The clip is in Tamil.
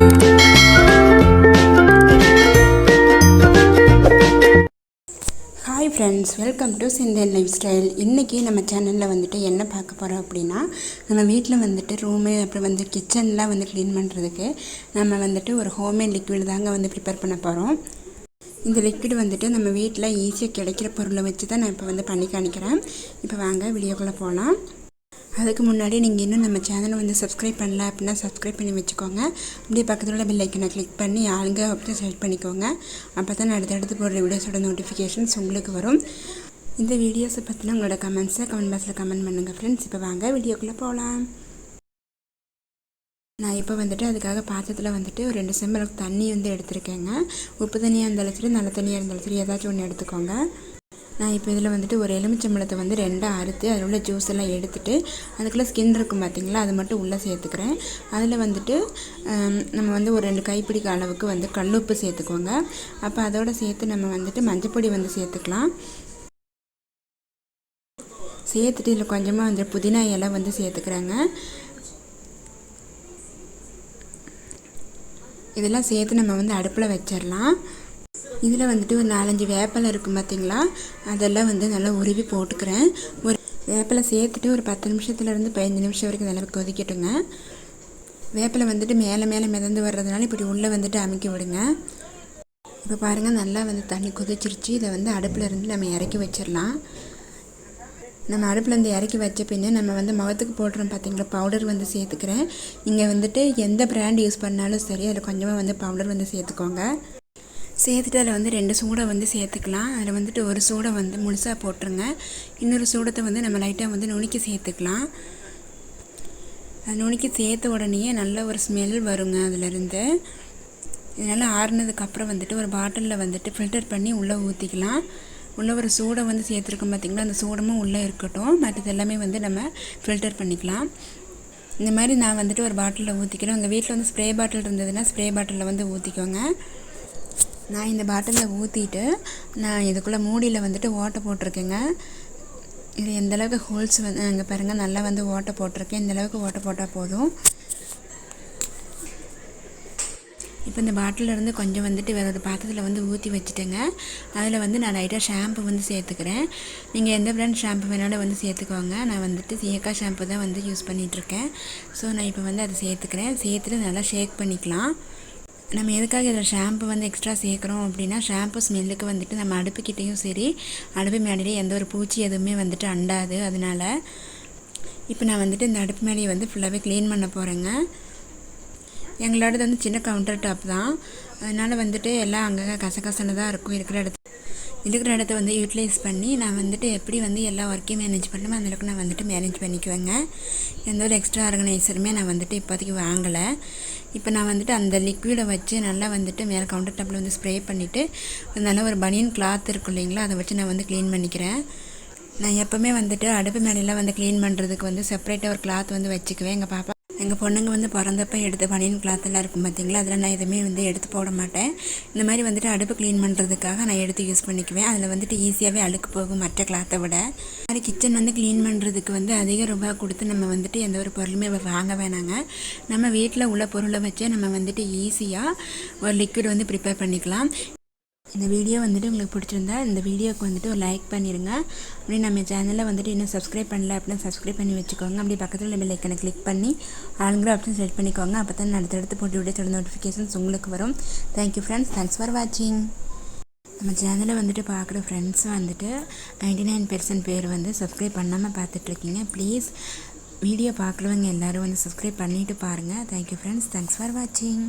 Hi friends, welcome to SenThen life style. இன்றைக்கி நம்ம சேனலில் வந்துட்டு என்ன பார்க்க போகிறோம் அப்படின்னா, நம்ம வீட்டில் வந்துட்டு ரூமு அப்புறம் வந்து கிச்சன்லாம் வந்து க்ளீன் பண்ணுறதுக்கு நம்ம வந்துட்டு ஒரு ஹோம்மேட் லிக்விட் தாங்க வந்து ப்ரிப்பேர் பண்ண போகிறோம். இந்த லிக்விட் வந்துட்டு நம்ம வீட்டில் ஈஸியாக கிடைக்கிற பொருளை வச்சு தான் நான் இப்போ வந்து பண்ணி காணிக்கிறேன். இப்போ வாங்க வீடியோக்குள்ளே போகலாம். அதுக்கு முன்னாடி நீங்கள் இன்னும் நம்ம சேனலை வந்து சப்ஸ்கிரைப் பண்ணல அப்படின்னா சப்ஸ்கிரைப் பண்ணி வச்சுக்கோங்க. அப்படியே பக்கத்தில் உள்ள பெல் ஐக்கனை கிளிக் பண்ணி ஆளுங்க அப்படி செலக்ட் பண்ணிக்கோங்க. அப்போ தான் அடுத்தடுத்து போடுற வீடியோஸோட நோட்டிஃபிகேஷன்ஸ் உங்களுக்கு வரும். இந்த வீடியோஸை பற்றின உங்களோட கமெண்ட்ஸை கமெண்ட் பாக்ஸில் கமெண்ட் பண்ணுங்கள் ஃப்ரெண்ட்ஸ். இப்போ வாங்க வீடியோக்குள்ளே போகலாம். நான் இப்போ வந்துட்டு அதுக்காக பாத்திரத்தில் வந்துட்டு ஒரு 2 செம்பு தண்ணி வந்து எடுத்துருக்கேங்க. உப்பு தண்ணியாக இருந்தாலும் சரி, நல்ல தண்ணியாக இருந்தாலும் சரி, ஏதாச்சும் ஒன்று எடுத்துக்கோங்க. நான் இப்போ இதில் வந்துட்டு ஒரு எலுமிச்சம்பழத்தை வந்து 2ஆக அறுத்து அதில் உள்ள ஜூஸ் எல்லாம் எடுத்துகிட்டு அதுக்குள்ளே ஸ்கின் இருக்கும் பார்த்திங்களா, அது மட்டும் உள்ளே சேர்த்துக்கிறேன். அதில் வந்துட்டு நம்ம வந்து ஒரு 2 கைப்பிடிக்க அளவுக்கு வந்து கல்லுப்பு சேர்த்துக்கோங்க. அப்போ அதோடு சேர்த்து நம்ம வந்துட்டு மஞ்சப்பொடி வந்து சேர்த்துக்கலாம். சேர்த்துட்டு இதில் கொஞ்சமாக வந்து புதினா இலை வந்து சேர்த்துக்கிறேங்க. இதெல்லாம் சேர்த்து நம்ம வந்து அடுப்பில் வச்சிடலாம். இதில் வந்துட்டு ஒரு 4-5 வேப்பிலை இருக்கும் பார்த்திங்களா, அதெல்லாம் வந்து நல்லா உருவி போட்டுக்கிறேன். ஒரு வேப்பிலை சேர்த்துட்டு ஒரு 10 நிமிஷத்துலேருந்து 15 நிமிஷம் வரைக்கும் நல்லா கொதிக்கட்டுங்க. வேப்பிலை வந்துட்டு மேலே மிதந்து வர்றதுனால இப்படி உள்ளே வந்துட்டு அமுக்கி விடுங்க. இப்போ பாருங்கள், நல்லா வந்து தண்ணி கொதிச்சிருச்சு. இதை வந்து அடுப்பில் இருந்து நம்ம இறக்கி வச்சிடலாம். நம்ம அடுப்புலேருந்து இறக்கி வச்ச பின்னே நம்ம வந்து முகத்துக்கு போடுறோம் பார்த்திங்களா, பவுடர் வந்து சேர்த்துக்கிறேன். நீங்கள் வந்துட்டு எந்த பிராண்ட் யூஸ் பண்ணாலும் சரி, அதில் கொஞ்சமாக வந்து பவுடர் வந்து சேர்த்துக்கோங்க. சேர்த்துட்டு அதில் வந்து 2 சூடை வந்து சேர்த்துக்கலாம். அதில் வந்துட்டு ஒரு சூடை வந்து முழுசாக போட்டுருங்க. இன்னொரு சூடத்தை வந்து நம்ம லைட்டாக வந்து நுணுக்கி சேர்த்துக்கலாம். அது நுணுக்கி சேர்த்த உடனே நல்ல ஒரு ஸ்மெல் வருங்க அதிலேருந்து. இதனால் ஆறுனதுக்கப்புறம் வந்துட்டு ஒரு பாட்டிலில் வந்துட்டு ஃபில்டர் பண்ணி உள்ளே ஊற்றிக்கலாம். உள்ளே ஒரு சூடை வந்து சேர்த்துருக்கோம் பார்த்திங்களா, அந்த சூடமும் உள்ளே இருக்கட்டும். மற்றது எல்லாமே வந்து நம்ம ஃபில்டர் பண்ணிக்கலாம். இந்த மாதிரி நான் வந்துட்டு ஒரு பாட்டிலில் ஊற்றிக்கிறேன். உங்கள் வீட்டில் வந்து ஸ்ப்ரே பாட்டில் இருந்ததுன்னா ஸ்ப்ரே பாட்டிலில் வந்து ஊற்றிக்கோங்க. நான் இந்த பாட்டிலில் ஊற்றிட்டு நான் இதுக்குள்ளே மூடியில் வந்துட்டு ஓட்டை போட்டிருக்கேங்க. இது எந்தளவுக்கு ஹோல்ஸ் வந்து அங்கே பாருங்கள், நல்லா வந்து ஓட்டை போட்டிருக்கேன். இந்தளவுக்கு ஓட்டை போட்டால் போதும். இப்போ இந்த பாட்டிலிருந்து கொஞ்சம் வந்துட்டு வேறு ஒரு பாத்திரத்தில் வந்து ஊற்றி வச்சுட்டேங்க. அதில் வந்து நான் லைட்டாக ஷாம்பு வந்து சேர்த்துக்கிறேன். நீங்கள் எந்த பிராண்ட் ஷாம்பு வேணாலும் வந்து சேர்த்துக்கோங்க. நான் வந்துட்டு சீயக்காய் ஷாம்பு தான் வந்து யூஸ் பண்ணிகிட்ருக்கேன். ஸோ நான் இப்போ வந்து அதை சேர்த்துக்கிறேன். சேர்த்துட்டு நல்லா ஷேக் பண்ணிக்கலாம். நம்ம எதுக்காக இதில் ஷாம்பு வந்து எக்ஸ்ட்ரா சேர்க்குறோம் அப்படின்னா, ஷாம்பு ஸ்மெல்லுக்கு வந்துட்டு நம்ம அடுப்புக்கிட்டேயும் சரி, அடுப்பு மேலேயே எந்த ஒரு பூச்சி எதுவுமே வந்துட்டு அண்டாது. அதனால் இப்போ நான் வந்துட்டு இந்த அடுப்பு மேலேயே வந்து ஃபுல்லாகவே க்ளீன் பண்ண போகிறேங்க. எங்களோடது வந்து சின்ன கவுண்டர் டாப் தான். அதனால் வந்துட்டு எல்லாம் அங்கங்கே கசகசன்னு தான் இருக்கும். இருக்கிற இடத்த வந்து யூட்டிலைஸ் பண்ணி நான் வந்துட்டு எப்படி வந்து எல்லா ஒர்க்கையும் மேனேஜ் பண்ணணுமோ அந்தளவுக்கு நான் வந்துட்டு மேனேஜ் பண்ணிக்குவேங்க. எந்த ஒரு எக்ஸ்ட்ரா ஆர்கனைசருமே நான் வந்துட்டு இப்போதைக்கு வாங்கலை. இப்போ நான் வந்துட்டு அந்த லிக்விடை வச்சு நல்லா வந்துட்டு மேலே கவுண்டர் டாப்பில் வந்து ஸ்ப்ரே பண்ணிவிட்டு நல்லா ஒரு பனியன் கிளாத் இருக்கும் இல்லைங்களா, அதை வச்சு நான் வந்து க்ளீன் பண்ணிக்கிறேன். நான் எப்போவுமே வந்துட்டு அடுப்பு மேலெல்லாம் வந்து க்ளீன் பண்ணுறதுக்கு வந்து செப்பரேட்டாக ஒரு கிளாத் வந்து வச்சுக்குவேன். எங்கள் பொண்ணுங்க வந்து பிறந்தப்போ எடுத்த பனியன் கிளாத்தெல்லாம் இருக்கும் பார்த்திங்களா, அதில் நான் எதுவுமே வந்து எடுத்து போட மாட்டேன். இந்த மாதிரி வந்துட்டு அடுப்பு க்ளீன் பண்ணுறதுக்காக நான் எடுத்து யூஸ் பண்ணிக்குவேன். அதில் வந்துட்டு ஈஸியாகவே அழுக்கு போகும் மற்ற கிளாத்தை விட. மாதிரி கிச்சன் வந்து க்ளீன் பண்ணுறதுக்கு வந்து அதிக ரூபாய் கொடுத்து நம்ம வந்துட்டு எந்த ஒரு பொருளுமே வாங்க வேணாங்க. நம்ம வீட்டில் உள்ள பொருளை வச்சே நம்ம வந்துட்டு ஈஸியாக ஒரு லிக்விட் வந்து ப்ரிப்பேர் பண்ணிக்கலாம். இந்த வீடியோ வந்துட்டு உங்களுக்கு பிடிச்சிருந்தா இந்த வீடியோவுக்கு வந்துட்டு ஒரு லைக் பண்ணிடுங்க. அப்படி நம்ம சேனலில் வந்துட்டு இன்னும் சப்ஸ்கிரைப் பண்ணல அப்படின்னா சப்ஸ்கிரைப் பண்ணி வச்சுக்கோங்க. அப்படி பக்கத்தில் பெல் ஐக்கனை கிளிக் பண்ணி ஆளுங்கிற ஆப்ஷன் செலக்ட் பண்ணிக்கோங்க. அப்போ தான் அடுத்தடுத்து போட்டு வீடியோஸோட நோட்டிஃபிகேஷன்ஸ் உங்களுக்கு வரும். தேங்க்யூ ஃப்ரெண்ட்ஸ், தேங்க்ஸ் ஃபார் வாட்சிங். நம்ம சேனலை வந்துட்டு பார்க்குற ஃப்ரெண்ட்ஸ் வந்துட்டு 99% பேர் வந்து சப்ஸ்கிரைப் பண்ணாமல் பார்த்துட்ருக்கீங்க. ப்ளீஸ் வீடியோ பார்க்குறவங்க எல்லோரும் வந்து சப்ஸ்கிரைப் பண்ணிவிட்டு பாருங்கள். தேங்க்யூ ஃப்ரெண்ட்ஸ், தேங்க்ஸ் ஃபார் வாட்சிங்.